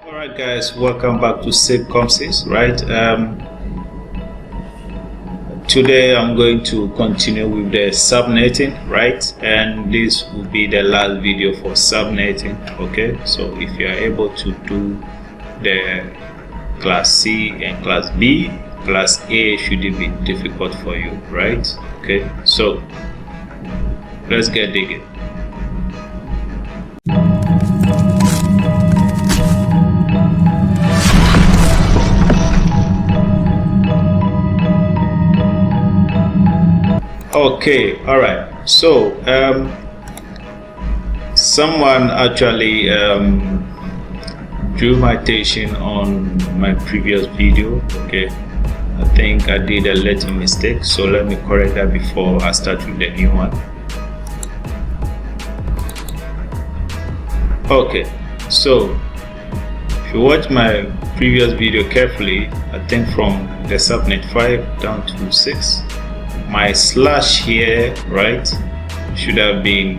Alright guys, welcome back to SIP-COMSYS, right? Today I'm going to continue with the subnetting, right? And this will be the last video for subnetting, okay? So if you are able to do the class C and class B, class A shouldn't be difficult for you, right? Okay, so let's get digging. Okay, all right. So someone actually drew my attention on my previous video. Okay, I think I did a little mistake, so let me correct that before I start with the new one. Okay, so if you watch my previous video carefully, I think from the subnet 5 down to 6, my slash here, right, should have been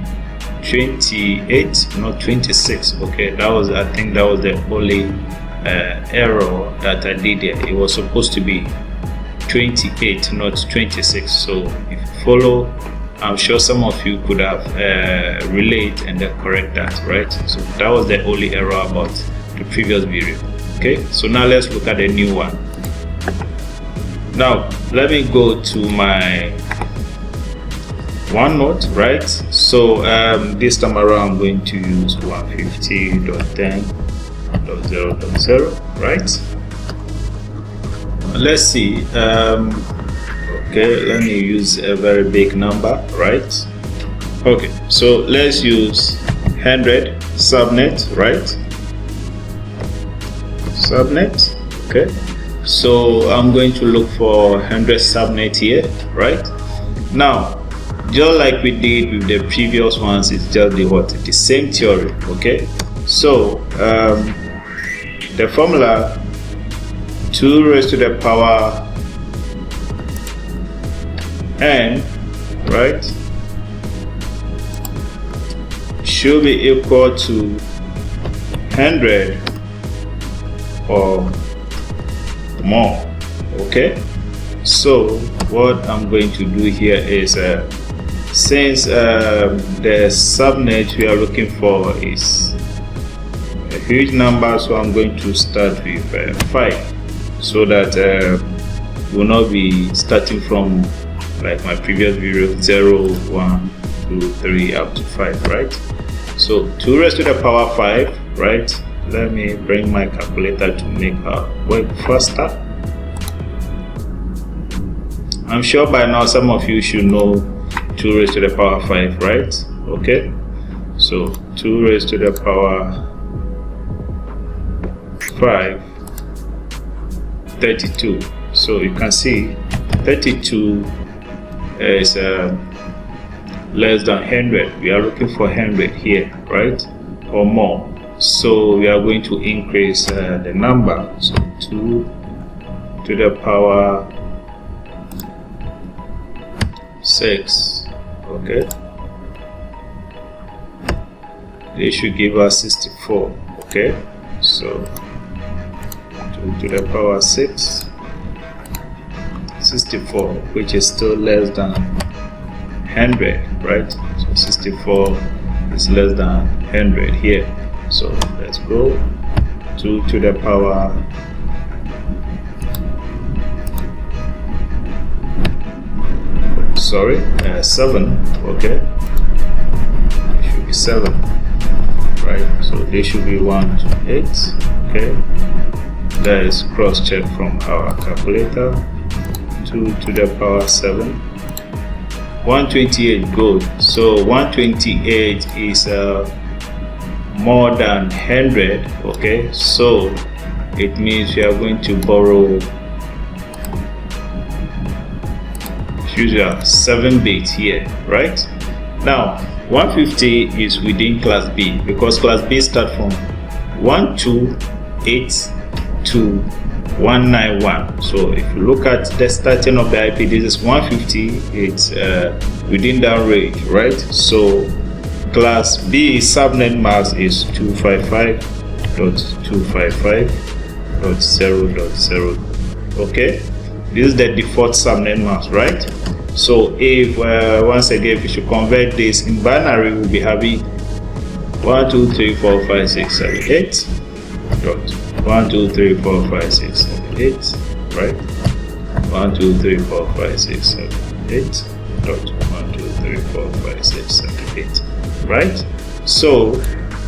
28, not 26. Okay, that was, I think that was the only error that I did here. It was supposed to be 28, not 26. So if you follow, I'm sure some of you could have relayed and then correct that, right? So that was the only error about the previous video. Okay, so now let's look at the new one. Now let me go to my OneNote, right? So this time around I'm going to use 150.10.0.0, right? Let's see. Okay, let me use a very big number, right? Okay, so let's use 100 subnet, right? Subnet, okay. So I'm going to look for 100 subnet here, right? Now, just like we did with the previous ones, it's just the same theory, okay? So the formula 2 raised to the power n, right, should be equal to 100 or more. Okay, so what I'm going to do here is since the subnet we are looking for is a huge number, so I'm going to start with 5, so that we'll not be starting from like my previous video 0, 1, 2, 3 up to 5, right? So 2 raised to the power 5, right? Let me bring my calculator to make her work faster. I'm sure by now some of you should know 2 raised to the power 5, right? Okay, so 2 raised to the power 5, 32. So you can see 32 is less than 100. We are looking for 100 here, right, or more. So we are going to increase the number. So 2 to the power 6, okay, they should give us 64. Okay, so 2 to the power 6, 64, which is still less than 100, right? So 64 is less than 100 here. So let's go 2 to the power 7, okay, it should be 7, right? So they should be 128, okay. That is cross check from our calculator. 2 to the power 7, 128, good. So 128 is more than 100, okay, so it means we are going to borrow 7 bits here, right? Now 150 is within class B because class B start from 128 to 191. So if you look at the starting of the IP, this is 150. It's within that range, right? So class B subnet mask is 255 192.255.0.0. okay, this is the default subnet mask, right? So if once again, if you should convert this in binary, we'll be having 1234567 dot 1234567 right? 1234567 dot 1234567 right? So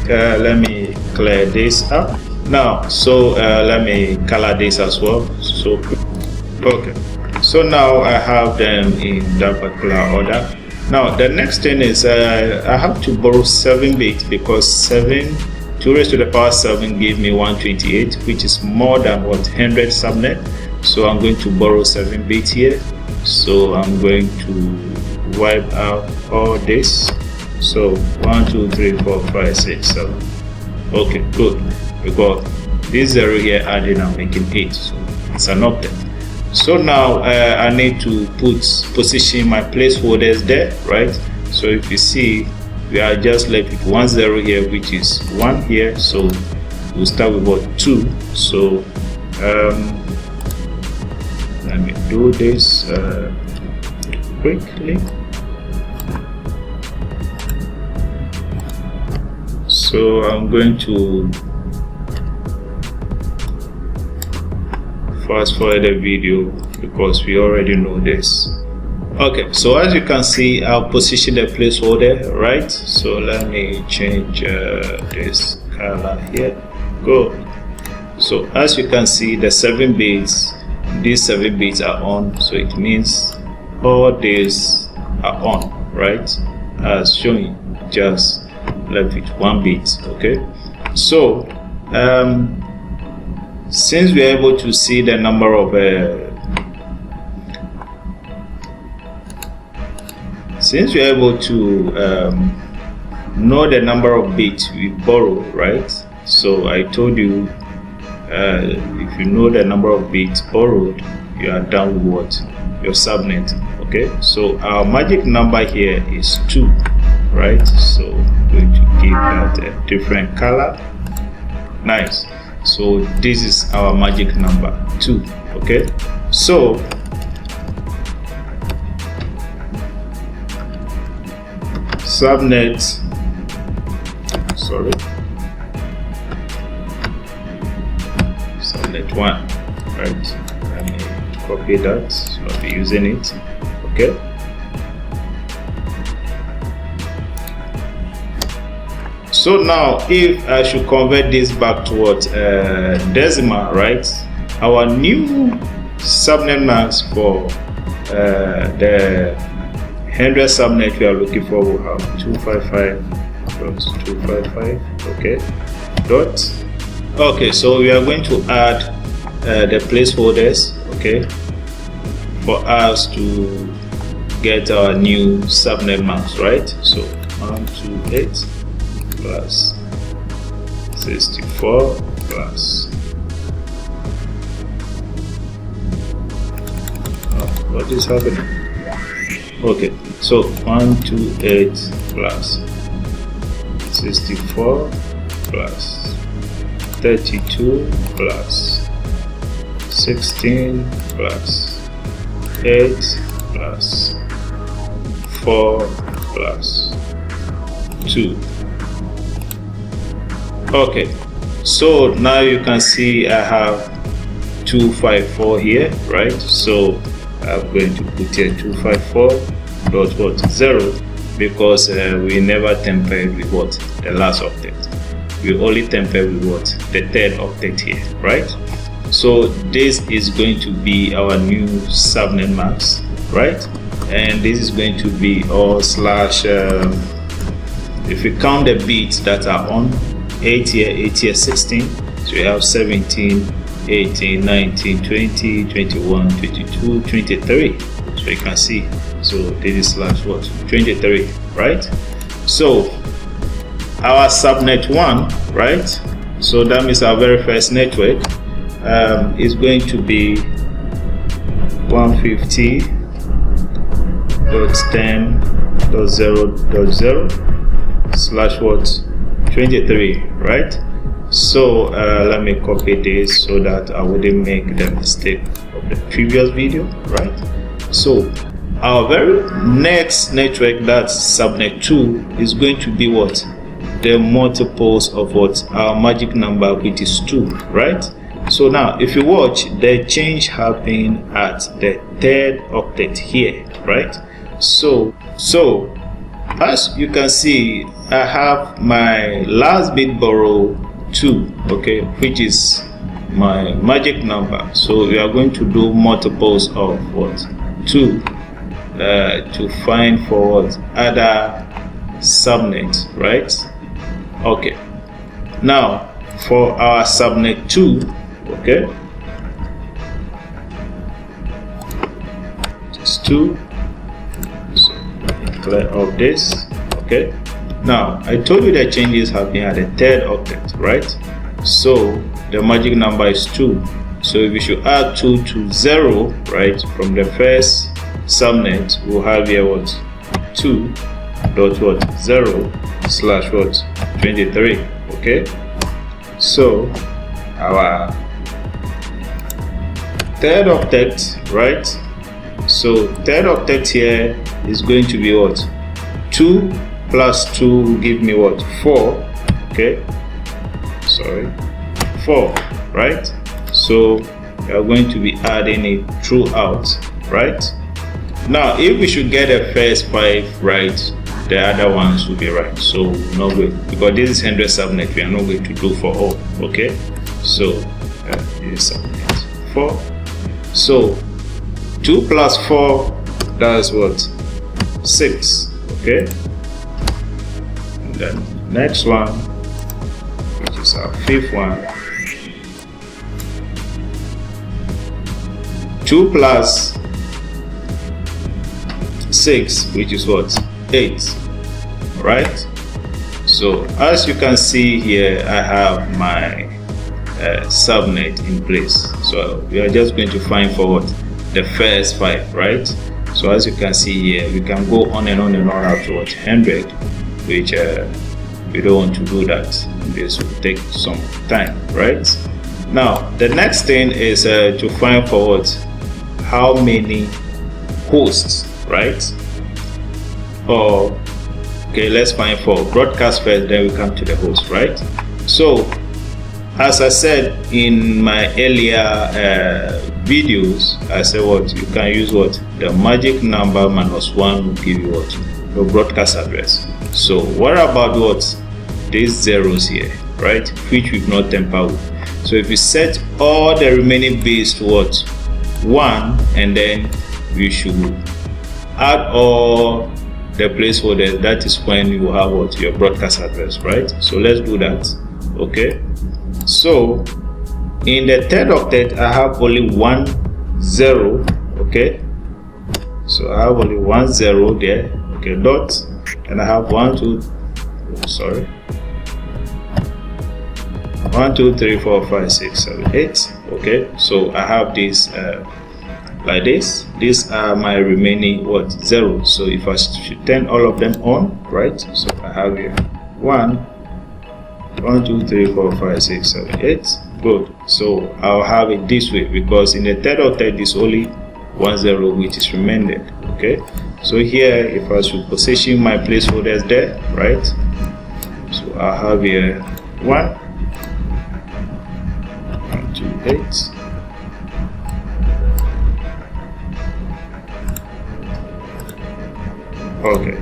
let me clear this up now. So let me color this as well. So okay, so now I have them in that particular order. Now the next thing is I have to borrow 7 bits because 2 raised to the power 7 gave me 128, which is more than what 100 subnet. So I'm going to borrow 7 bits here. So I'm going to wipe out all this. So 1 2 3 4 5 6 7. Okay, good, because this 0 here adding I'm making 8, so it's an octet. So now I need to position my placeholders there, right? So if you see, we are just left with 1 0 here, which is 1 here. So we'll start with what 2. So let me do this quickly. So I'm going to fast forward the video because we already know this. Okay, so as you can see, I'll position the placeholder, right? So let me change this color here. Go. So as you can see, the 7 bits, these 7 bits are on, so it means all these are on, right? As shown, just left with 1 bit. Okay, so since we are able to see the number of know the number of bits we borrow, right? So I told you if you know the number of bits borrowed, you are done with what? Your subnet. Okay, so our magic number here is 2, right? So I'm going to give that a different color. Nice. So this is our magic number 2. Okay, so subnet, subnet 1, right? Let me copy that, so I'll be using it. Okay, so now if I should convert this back to what decimal, right? Our new subnet mask for the 100 subnet we are looking for will have 255.255. okay, dot. Okay, so we are going to add the placeholders, okay, for us to get our new subnet mask, right? So 128 plus 64 plus what is happening? Okay, so 128 plus 64 plus 32 plus 16 plus 8 plus 4 plus 2. Okay, so now you can see I have 254 here, right? So I'm going to put here 254.0 because we never tampered with what? The last octet. We only tampered with what? The 3rd octet here, right? So this is going to be our new subnet mask, right? And this is going to be all slash if we count the bits that are on 8 here, 8 here, 16, so we have 17, 18, 19, 20, 21, 22, 23. So you can see, so this is slash what? 23, right? So our subnet 1, right? So that means our very first network is going to be 150.10.0.0 slash what? 23, right? So let me copy this so that I wouldn't make the mistake of the previous video, right? So our very next network, that's subnet 2, is going to be what? The multiples of what? Our magic number, which is 2, right? So now if you watch, the change happened at the third octet here, right? So as you can see, I have my last bit borrow 2, okay, which is my magic number. So we are going to do multiples of what? 2 to find for what? Other subnet, right? Okay, now for our subnet 2, okay, just 2. So clear of this. Okay, now I told you that changes have been at the third octet, right? So the magic number is 2. So if we should add 2 to 0, right, from the first subnet, we'll have here what? 2 dot what? 0 slash what? 23. Okay, so our third octet, right? So third octet here is going to be what? 2 plus 2 will give me what? 4. Okay, sorry, 4, right? So we are going to be adding it throughout, right? Now if we should get the first 5 right, the other ones will be right. So no way, because this is 100 subnet, we are not going to do for all. Okay, so this is subnet 4. So 2 plus 4, that's what? 6. Okay, and then next one, which is our 5th one, 2 plus 6, which is what? 8, right? So as you can see here, I have my subnet in place. So we are just going to find for what? The first 5, right? So as you can see here, we can go on and on and on up to what? 100, which we don't want to do that. This will take some time, right? Now the next thing is to find for what? How many hosts, right? Or okay, let's find for broadcast first, then we come to the host, right? So as I said in my earlier videos, I said what? You can use what? The magic number minus 1 will give you what? Your broadcast address. So what about what? These zeros here, right? Which we've not tampered with. So if we set all the remaining bits to what? 1, and then we should add all the placeholders, that is when you have what? Your broadcast address, right? So let's do that. Okay, so in the third octet, I have only 1 0. Okay, so I have only 1 0 there. Okay, dot, and I have 1 2 1 2 3 4 5 6 7 8. Okay, so I have this like this. These are my remaining what? 0. So if I should turn all of them on, right? So I have here 1 2 3 4 5 6 7 8. Good. So I'll have it this way, because in the third octet is only 1 0 which is remaining. Okay, so here if I should position my placeholders there, right? So I have here 1 2 8. Okay,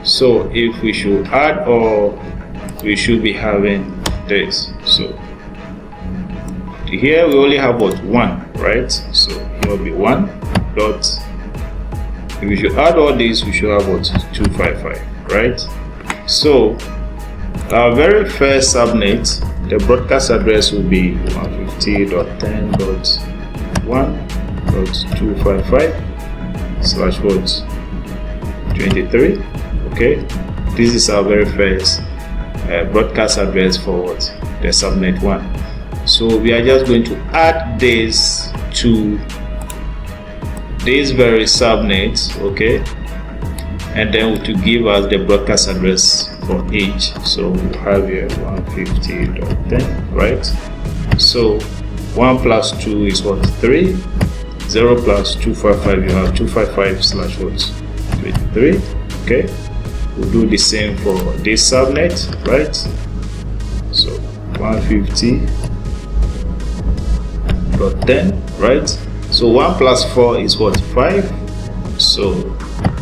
so if we should add all, we should be having this. So here we only have what? 1, right? So here will be 1 dot. If we should add all this, we should have what? 255, right? So our very first subnet, the broadcast address will be 150.10.1.255 slash what? 23. Okay, this is our very first broadcast address for what? The subnet 1. So we are just going to add this to this very subnet, okay, and then to give us the broadcast address for each. So we have here 150.10, right? So 1 plus 2 is what? 3. 0 plus 255, you have 255 slash what? 23. Okay, we'll do the same for this subnet, right? So 150.10, right? So 1 plus 4 is what? 5. So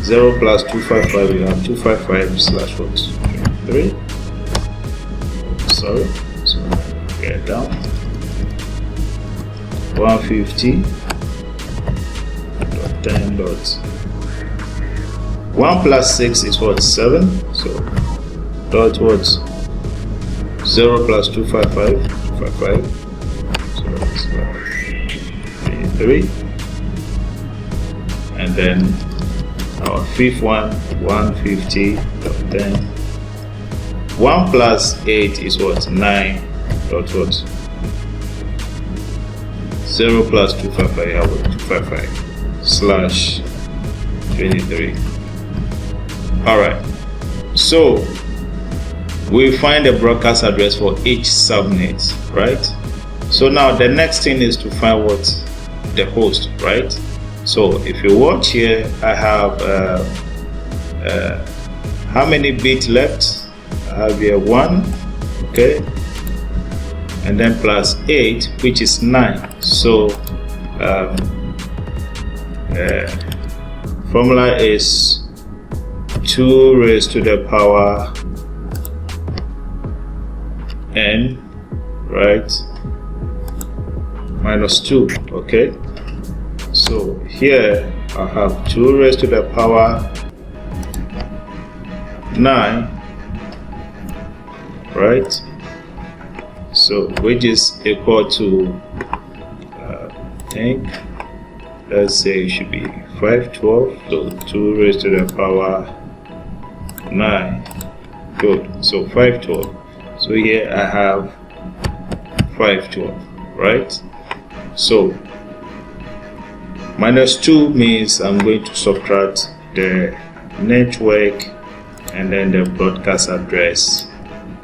0 plus 255, you have 255 slash what? 23. Sorry, so get it down. 150.10. 1 plus 6 is what? 7. So dot what? 0 plus 255, 255. So that's 23. And then our fifth one, 150.10. 1 plus 8 is what? 9. Dot what? 0 plus 255, you have what? 255 slash 23. Alright, so we find the broadcast address for each subnet, right? So now the next thing is to find what? The host, right? So if you watch here, I have how many bits left? I have here 1, okay, and then plus 8, which is 9. So formula is 2 raised to the power n, right, minus 2. Okay, so here I have 2 raised to the power 9, right? So which is equal to I think, let's say it should be 512. So 2 raised to the power 9. Good. So 512. So here I have 512, right? So minus 2 means I'm going to subtract the network and then the broadcast address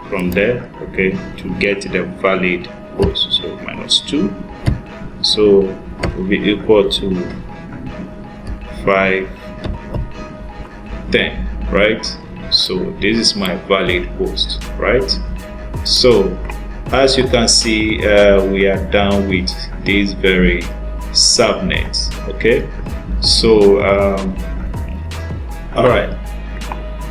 from there, okay, to get the valid host. So minus 2, so will be equal to 510, right? So this is my valid host, right? So as you can see, we are done with this very subnet. Okay, so all right,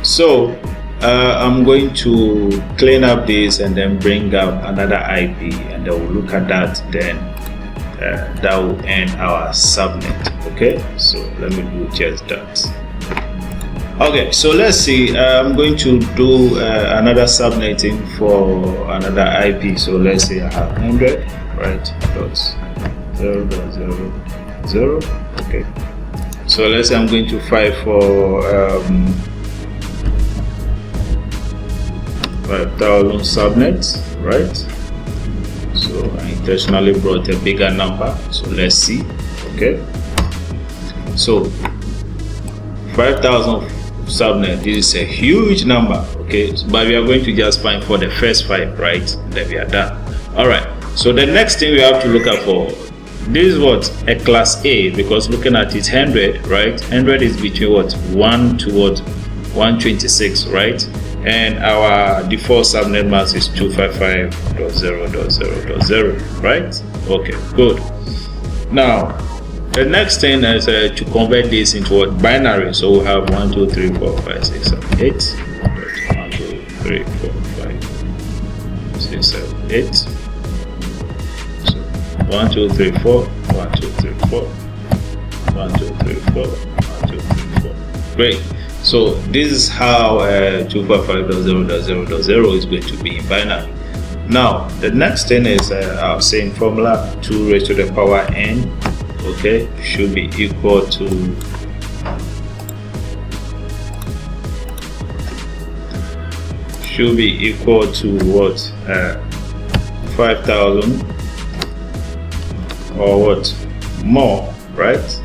so I'm going to clean up this and then bring up another IP, and then we'll look at that. Then that will end our subnet. Okay, so let me do just that. Okay, so let's see. I'm going to do another subnetting for another IP. So let's say I have 100, right? Dot 0.0.0. Okay. So let's say I'm going to fight for 5,000 subnets, right? So I intentionally brought a bigger number. So let's see. Okay. So 5,000 subnet, this is a huge number, okay, but we are going to just find for the first 5, right? Then we are done. All right, so the next thing we have to look at for this is what? A class A, because looking at it, 100, right? 100 is between what? 1 to what? 126, right? And our default subnet mask is 255.0.0.0, right? Okay, good. Now the next thing is to convert this into what? Binary. So we have 1 2 3 4 5 6 7 8. 1 2 3 4 5 6 7 8. So 1 2 3 4 1 2 3 4 1 2 3 4 1 2 3 4. Great. So this is how 255.0.0.0 is going to be in binary. Now the next thing is our same formula, 2 raised to the power n. Okay, should be equal to what? 5,000 or what? More, right?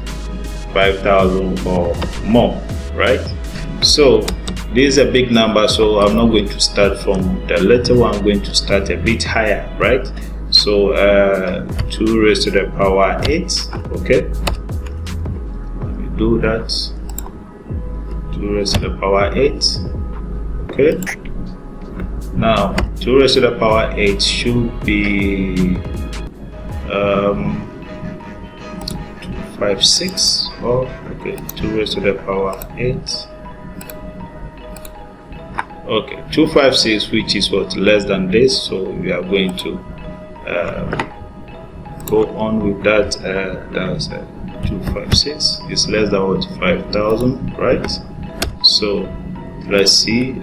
5,000 or more, right? So this is a big number, so I'm not going to start from the little one. I'm going to start a bit higher, right? So 2 raised to the power 8. Okay, let me do that. 2 raised to the power 8. Okay, now 2 raised to the power 8 should be 256. Oh, okay, 2 raised to the power 8. Okay, 256, which is what, less than this, so we are going to go on with that. That's 256 is less than what, 5,000, right? So let's see, 2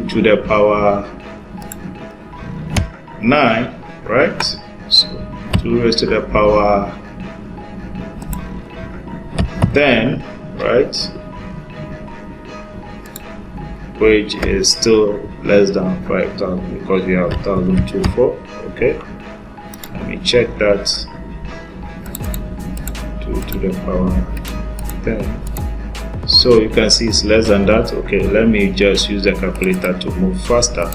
to the power 9, right? So 2 raised to the power 10, right? Which is still less than 5,000 because we have 1,024. Okay, let me check that. 2 to the power 10. So you can see it's less than that. Okay, let me just use the calculator to move faster.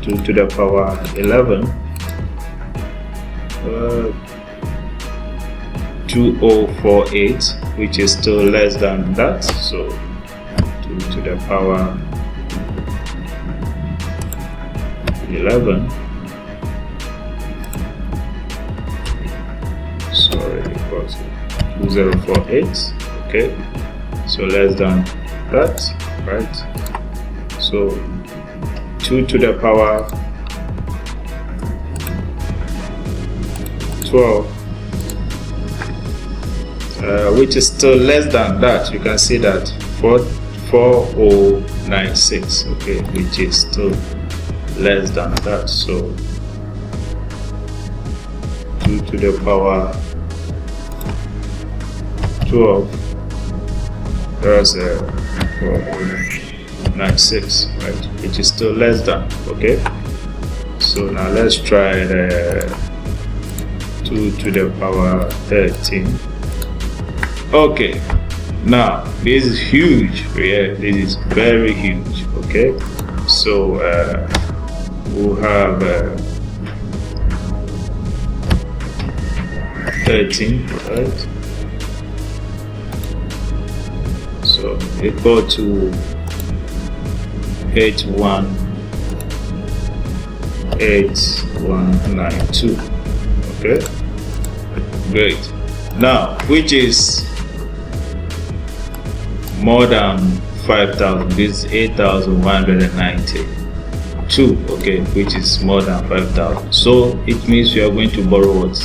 2 to the power 11. 2048, which is still less than that. So 2 to the power 11. Sorry, because 2048. Okay, so less than that, right? So 2 to the power 12, which is still less than that. You can see that 4096. Okay, which is still less than that. So 2 to the power 12, there's a 496, right, which is still less than. Okay, so now let's try the 2 to the power 13. Okay, now this is huge. Yeah, this is very huge. Okay, so we'll have 13, right? So equal to 818192. Okay, great. Now, which is more than 5,000? This is 8,192. Okay, which is more than 5,000. So it means we are going to borrow what?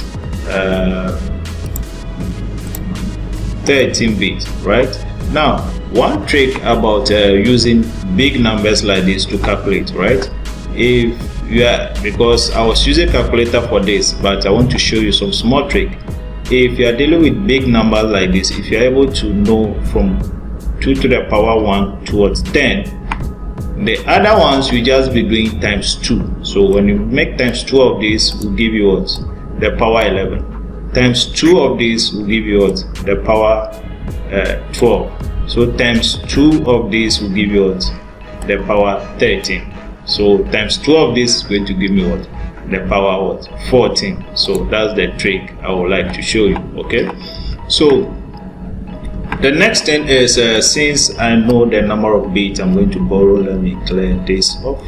13 bits, right? Now, one trick about using big numbers like this to calculate, right? If you are, because I was using a calculator for this, but I want to show you some small trick. If you are dealing with big numbers like this, if you are able to know from 2 to the power 1 towards 10, the other ones will just be doing times 2. So when you make times 2 of this, will give you what? The power 11. Times 2 of this will give you what? The power 12. So times 2 of this will give you what? The power 13. So times 2 of this is going to give me what? The power what? 14. So that's the trick I would like to show you. Okay, so the next thing is, since I know the number of bits I'm going to borrow, let me clear this off.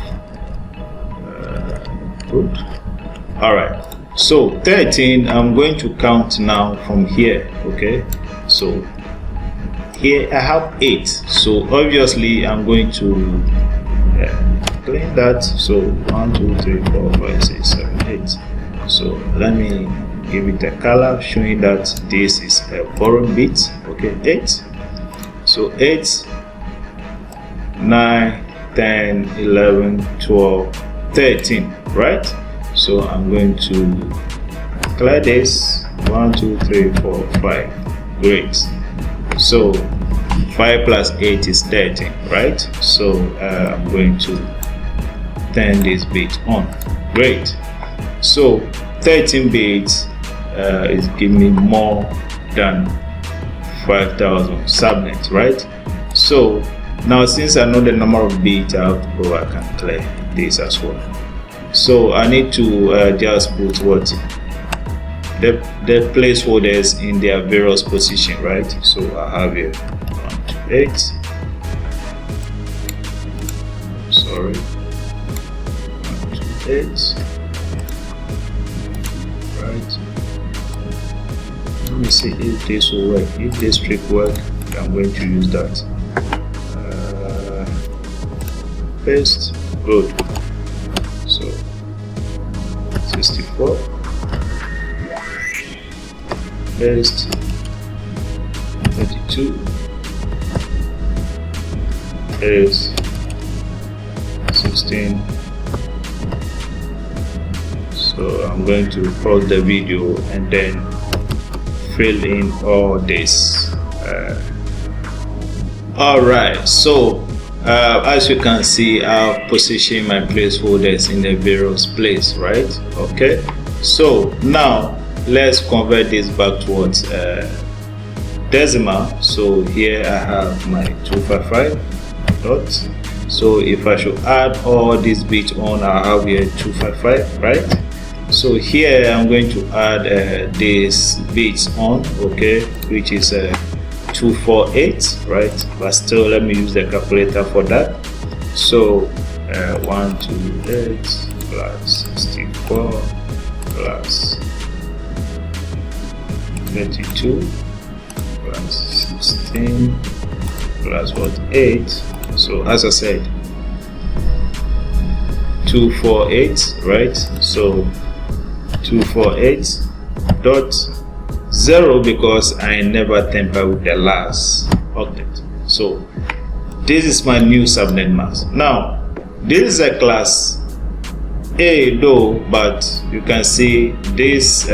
Good. All right, so 13, I'm going to count now from here. Okay, so here I have 8, so obviously I'm going to clean that. So 1 2 3 4 5 6 7 8. So let me give it a color showing that this is a borrowed bit. Okay, 8. So 8, 9, 10, 11, 12, 13, right? So I'm going to clear this. 1 2 3 4 5. Great. So 5 plus 8 is 13, right? So I'm going to turn this bit on. Great. So 13 bits is giving me more than 5,000 subnets, right? So Now since I know the number of bits, I have to go back and clear this as well. So I need to just put what the placeholders in their various position, right? So I have here 128. Sorry, 128. Right. Let me see if this will work. If this trick works, I'm going to use that. Paste. Good. So 64. Paste. 32. Is 16. So I'm going to pause the video and then fill in all this. All right, so as you can see, I've positioned my placeholders in the various place, right? Okay, so now let's convert this back towards decimal. So here I have my 255 dots. So if I should add all these bits on, I have here 255, right? So here I'm going to add these bits on, okay, which is 248, right? But still, let me use the calculator for that. So 128 plus 64 plus 32 plus 16 plus what, 8. So as I said, 248, right? So 248 dot 0 because I never tamper with the last octet. So this is my new subnet mask. Now this is a class A though, but you can see this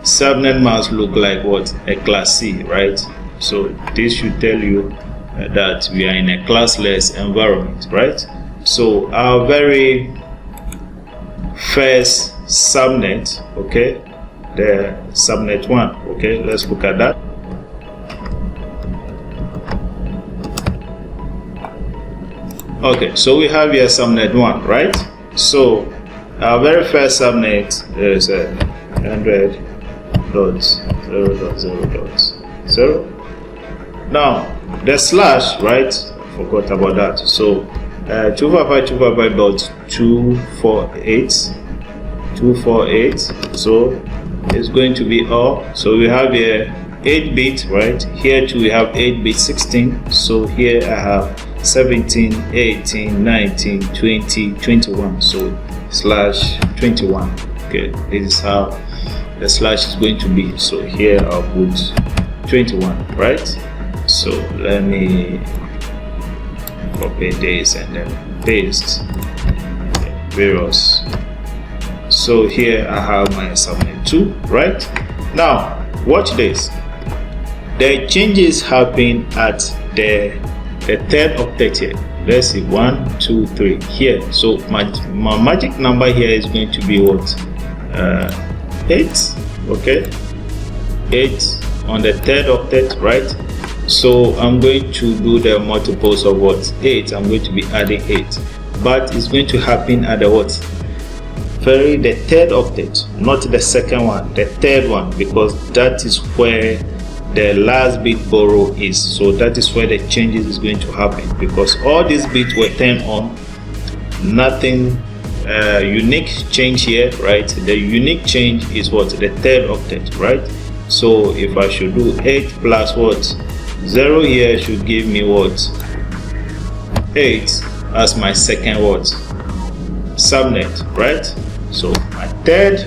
subnet mask look like what, a class C, right? So this should tell you that we are in a classless environment, right? So our very first subnet, okay, the subnet 1, okay, let's look at that. Okay, so we have here subnet 1, right? So our very first subnet is 100.0.0.0. Now the slash, right, forgot about that. So 255.248, so it's going to be all. So we have here 8 bit, right? Here too we have 8 bit 16. So here I have 17, 18, 19, 20, 21. So slash 21. Okay, this is how the slash is going to be. So here I'll put 21, right? So let me copy this and then paste various. So here I have my subnet 2, right? Now watch this. The changes happen at the third octet here. Let's see, 1, 2, 3 here. So my magic number here is going to be what, 8, okay, 8 on the third octet, right? So I'm going to do the multiples of what, 8. I'm going to be adding 8, but it's going to happen at the what, the third octet, not the second one, the third one, because that is where the last bit borrow is. So that is where the changes is going to happen, because all these bits were turned on, nothing unique change here, right? The unique change is what, the third octet, right? So if I should do 8 plus what, 0 here should give me what, 8 as my second what, subnet, right? So my third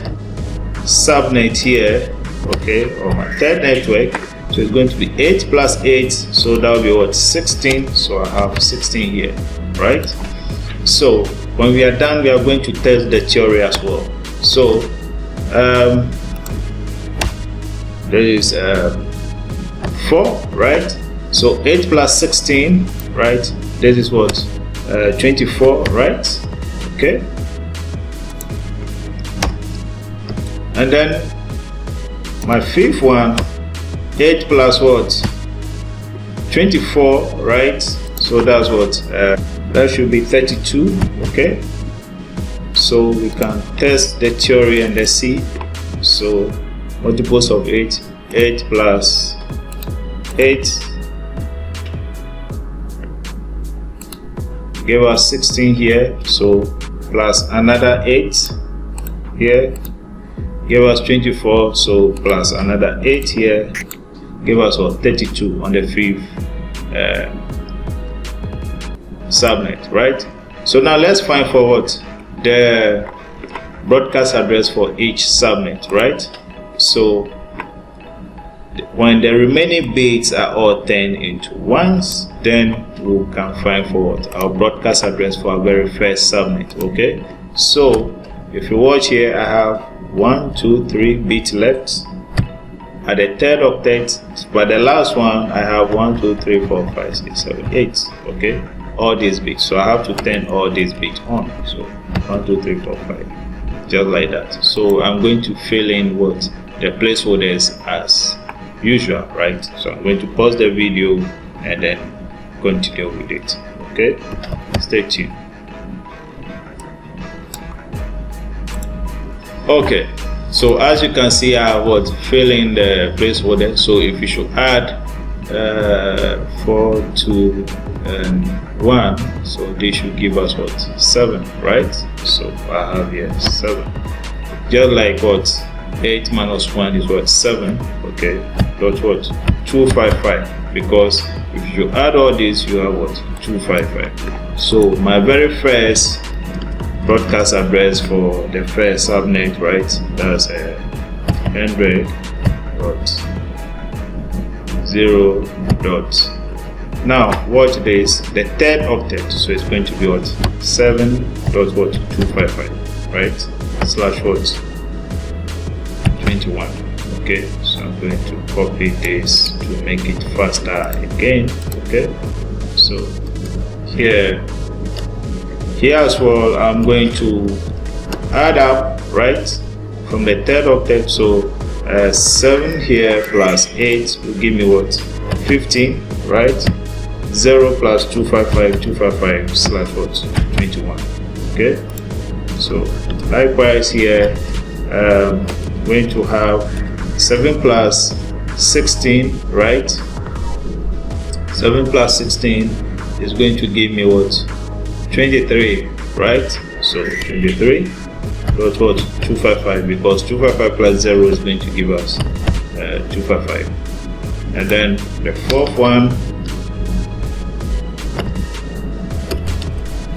subnet here, okay, or my third network, so it's going to be 8 plus 8, so that will be what, 16. So I have 16 here, right? So when we are done, we are going to test the theory as well. So there is 4, right? So 8 plus 16, right? This is what, 24, right? Okay. And then my fifth one, 8 plus what, 24, right? So that's what that should be 32. Okay, so we can test the theory and let's see. So multiples of 8 plus 8 give us 16 here, so plus another 8 here give us 24, so plus another 8 here give us what, 32 on the 5th subnet, right? So now let's find for what the broadcast address for each subnet, right? So when the remaining bits are all turned into ones, then we can find for what our broadcast address for our very first subnet. Okay, so if you watch here, I have 1, 2, 3 bits left at the third octet, but the last one I have 1, 2, 3, 4, 5, 6, 7, 8. Okay, all these bits, so I have to turn all these bits on. So 1, 2, 3, 4, 5, just like that. So I'm going to fill in what the placeholders as usual, right? So I'm going to pause the video and then continue with it. Okay, stay tuned. Okay, so as you can see, I have what fill in the placeholder. So if you should add 4, 2 and 1, so they should give us what, 7, right? So I have here 7, just like what 8 minus 1 is what, 7. Okay, dot what, 255, because if you add all this you have what, 255. so my very first broadcast address for the first subnet, right, that's 100.0. Now watch this, the third octet, so it's going to be what, 7.255, right, slash what, 21. Okay, so I'm going to copy this to make it faster again. Okay, so here as well, I'm going to add up, right, from the third octet. So 7 here plus 8 will give me what, 15, right? 0 plus 255 slash what, 21. Okay, so likewise here, going to have 7 plus 16, right? 7 plus 16 is going to give me what, 23, right? So 23 dot what, 255, because 255 plus 0 is going to give us 255. And then the fourth one,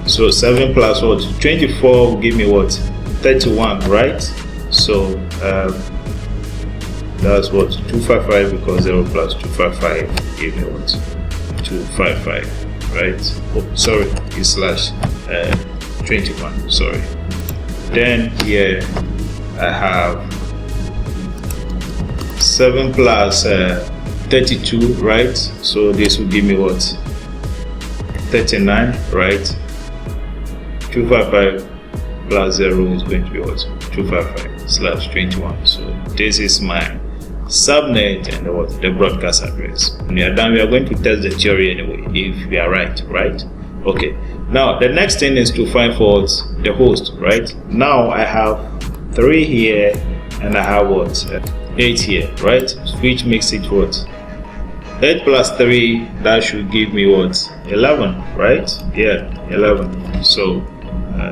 so 7 plus what, 24 will give me what, 31, right? So that's what, 255, because 0 plus 255 give me what, 255, right? Oh, sorry, it's slash 21, sorry. Then here I have 7 plus 32, right? So this will give me what, 39, right? 255 plus 0 is going to be what, 255 slash 21. So this is my subnet and what, the broadcast address. When we are done, we are going to test the theory anyway, if we are right? Okay, now the next thing is to find for the host, right? Now I have 3 here and I have what, 8 here, right? Which makes it what, 8 plus 3, that should give me what, 11, right? Yeah, 11. So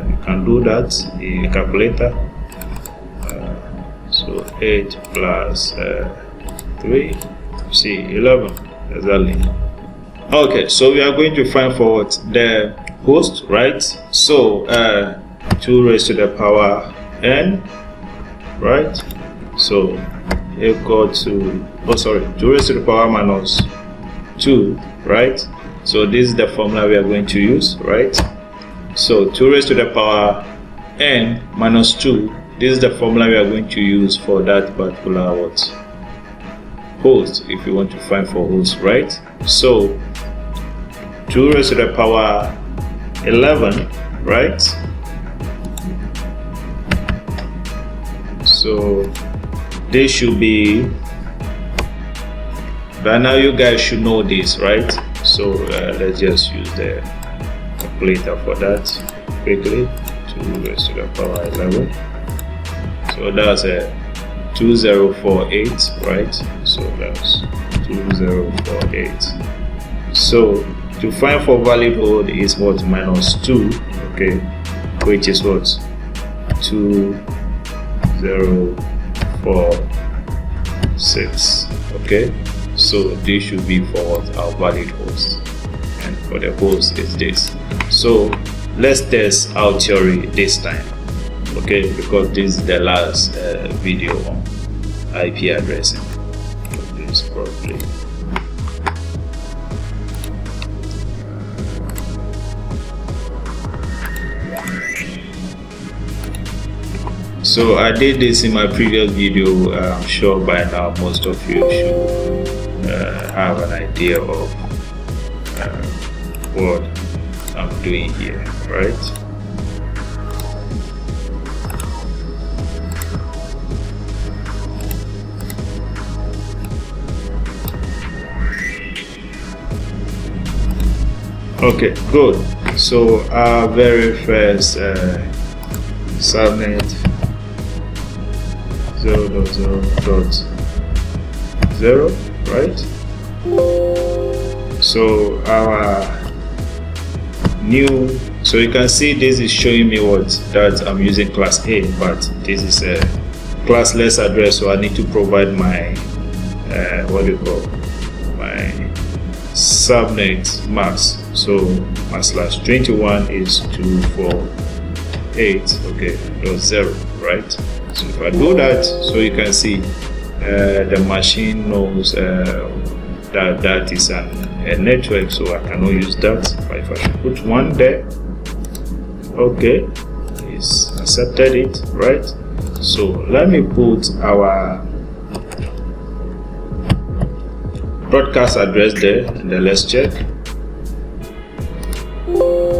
you can do that in a calculator. So 8 plus 3, see, 11 exactly. Okay, so we are going to find for what, the host, right? So 2 raised to the power n, right? So equal to, 2 raised to the power minus 2, right? So this is the formula we are going to use, right? So 2 raised to the power n minus 2, this is the formula we are going to use for that particular what, host, if you want to find for host, right? So 2 raised to the power 11, right? So this should be, by now you guys should know this, right? So let's just use the calculator for that quickly. 2 raised to the power 11. So that's a 2048, right? So that's 2048. So to find for valid hold is what? -2, okay, which is what? 2046, okay. So this should be for what? Our valid host, and for the host is this. So let's test our theory this time, okay, because this is the last video on IP addressing. Do this properly. So I did this in my previous video. I'm sure by now most of you should have an idea of what I'm doing here, right? Okay, good. So our very first subnet 0.0.0, right? So our new, so you can see this is showing me what that I'm using class A, but this is a classless address, so I need to provide my what do you call my subnet mask. So my /21 is 248, okay, .0, right? So if I do that, so you can see the machine knows that is a network, so I cannot use that. But if I should put 1 there, okay, it's accepted it, right? So let me put our broadcast address there, and then let's check.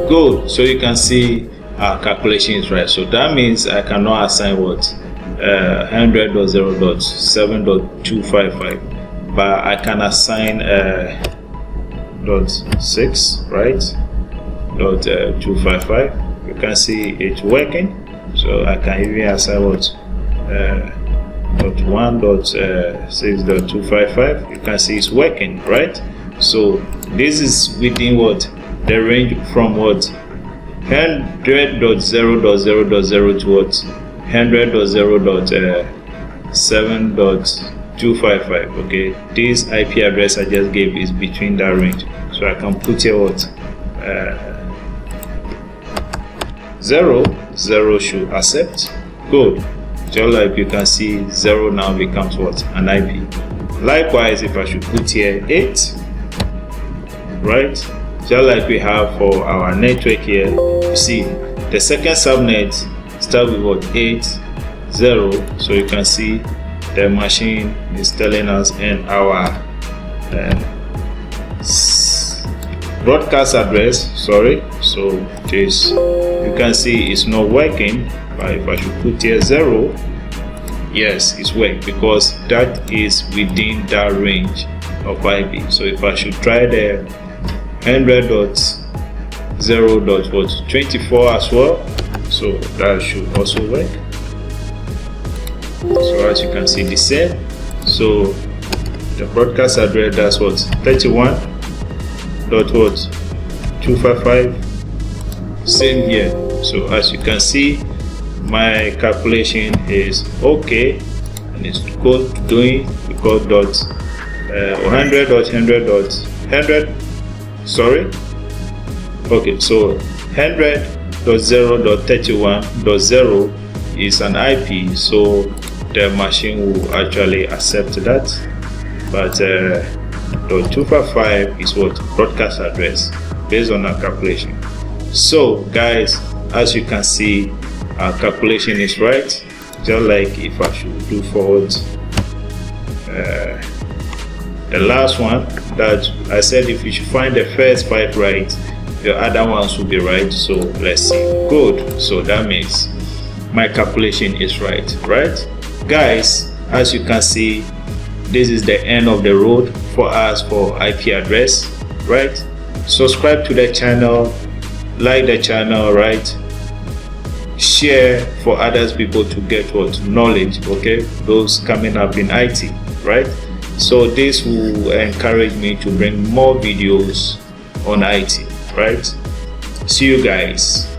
Good. So you can see our calculation is right. So that means I cannot assign what 100.0.7.255, but I can assign .6, right? .255. You can see it's working. So I can even assign what .1.6.255. You can see it's working, right? So this is within what the range from what 100.0.0.0 to what 100.0.7.255. okay, this IP address I just gave is between that range, so I can put here what 0 should accept. Good. Just like you can see, 0 now becomes what? An IP. Likewise, if I should put here 8, right? Just like we have for our network here, you see the second subnet start with what? 8, 0. So you can see the machine is telling us in our broadcast address, sorry. So this, you can see it's not working, but if I should put here 0, yes, it's working because that is within that range of IP. So if I should try the 100.0.24 as well, so that should also work. So as you can see, the same. So the broadcast address, that's what 31.255, same here. So as you can see, my calculation is okay and it's good doing, because 100.100.100, sorry, okay, so 100.0.31.0 is an IP, so the machine will actually accept that, but .255 is what broadcast address based on our calculation. So guys, as you can see, our calculation is right. Just like if I should do forward the last one that I said, if you should find the first 5 right, the other ones will be right. So let's see. Good. So that means my calculation is right, guys? As you can see, this is the end of the road for us for IP address. right? Subscribe to the channel, like the channel, right? Share for others people to get what knowledge, okay? Those coming up in IT, right? So this will encourage me to bring more videos on IT, right? See you guys.